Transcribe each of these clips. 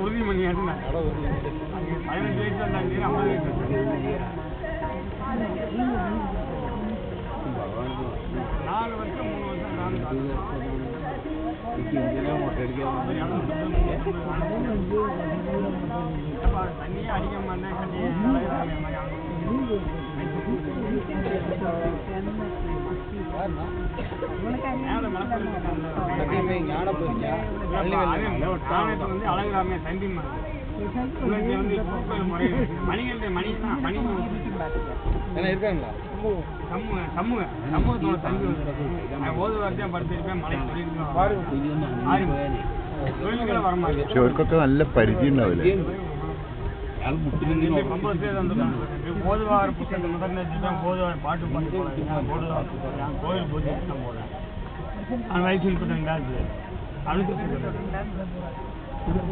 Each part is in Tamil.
உறுதி பண்ணியாச்சு 15 வயசு வந்தாங்க 50 வயசு வந்தாங்க 4 வருஷம் 3 வருஷம் தண்ணியே அடிக்க மாட்டேன் கட்டியே அழகாமே தண்டி மணிகண்ட மணி மணி இருக்காங்களா சமூகத்தோட தம்பி ஓது வார்த்தையா படுத்திருப்பேன் மழை தொழில்களை வரமாட்டேன் നല്ല പരിചയം ഉണ്ടാവില്ല போதுவார புத்தகத்தை முதல்ல போதுவார பாட்டு பாட்டு கோயில் பூஜை போறேன் அவன் வயசு 32 அவனுக்கு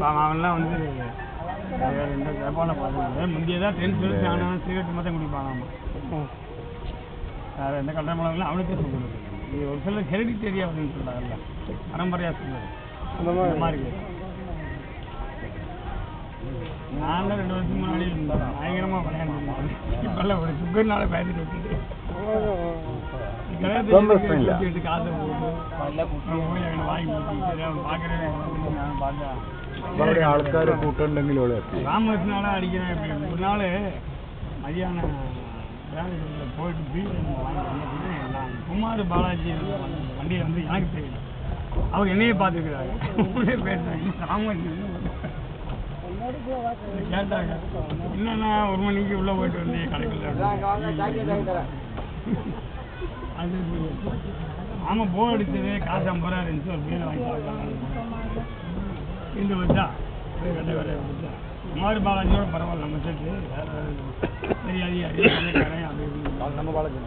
அவன்லாம் வந்து இந்த ஜப்பான பார்த்து முந்தையதான் 10th ஆனால் சிகரெட் மட்டும் குடிப்பானாமா வேறு எந்த கல்ற மிளகுலாம் அவனுக்கே சொல்லுது இது ஒரு சில ஹெரிடிட்டரி அப்படின்னு சொல்கிறாங்கல்ல பரம்பரையாக சொல்லுது அந்த மாதிரி நான் 2 வருஷத்துக்கு முன்னாடி பயங்கரமாக விளையாண்டு இப்பெல்லாம் ஒரு சுகர்னால பயந்துட்டு விட்டுட்டு காசை போட்டு வாங்கி பார்க்குறேன் ആൾക്കാർ കൂട്ടുണ്ടെങ്കിലും ராமகிருஷ்ணனால அடிக்கிறேன் இப்படி ஒரு நாள் மதியானம் போயிட்டு பீச் வாங்கி குமார் பாலாஜி வண்டியில் வந்து எனக்கு தெரியல அவங்க என்னையே பார்த்துக்கிறாங்க பேசுறாங்க ராமகிருஷ்ணன் கேட்டாங்க என்னன்னா 1 மணிக்கு உள்ள போயிட்டு வந்து கடைக்குள்ள அது ஆமா போர் அடிச்சது காசு 50 ரூபா இருந்துச்சு ஒரு மீன் வாங்கி இந்த வச்சா கடை வேலை வச்சா குமார் பாலாஜியோட பரவாயில்ல நம்ம சேர்த்து தெரியாது கடை அப்படி நம்ம பாலாஜி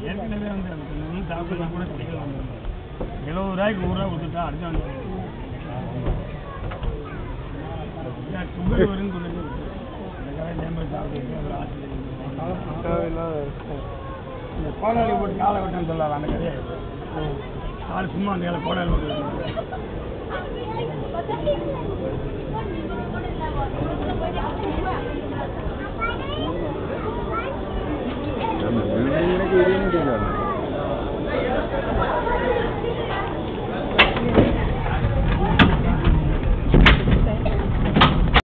ஏற்கனவே வந்து சாப்பிட்டு கூட கிடைக்கல 70 ரூபாய்க்கு 100 ரூபா கொடுத்துட்டா அடுத்த சுகர் வரும்னு சொல்லிட்டு இந்த கோடாலி போட்டு காலை வெட்டன்னு சொல்லாத அந்த கதையை கால் சும்மா அந்த காலை கோடாலி போட்டு വീടിനൊക്കെ